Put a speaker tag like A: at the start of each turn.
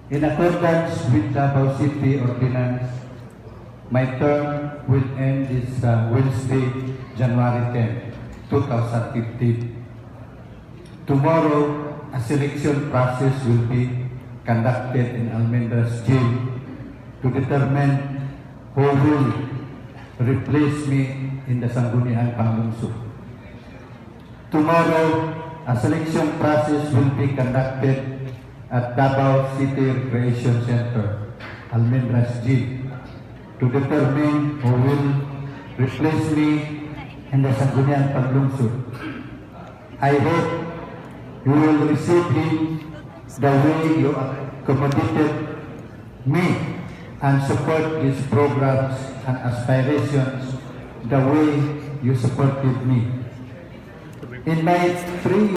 A: In accordance with Davao City Ordinance, my term will end this Wednesday, January 10, 2015. Tomorrow, a selection process will be conducted in Almendra's jail to determine who will replace me in the Sangguniang Panglungsod. Tomorrow, a selection process will be conducted at Davao City Recreation Center, Almendra's jail, to determine who will replace me in the Sangguniang Panglungsod. I hope you will receive him the way you accommodated me and support his programs and aspirations the way you supported me. In my 3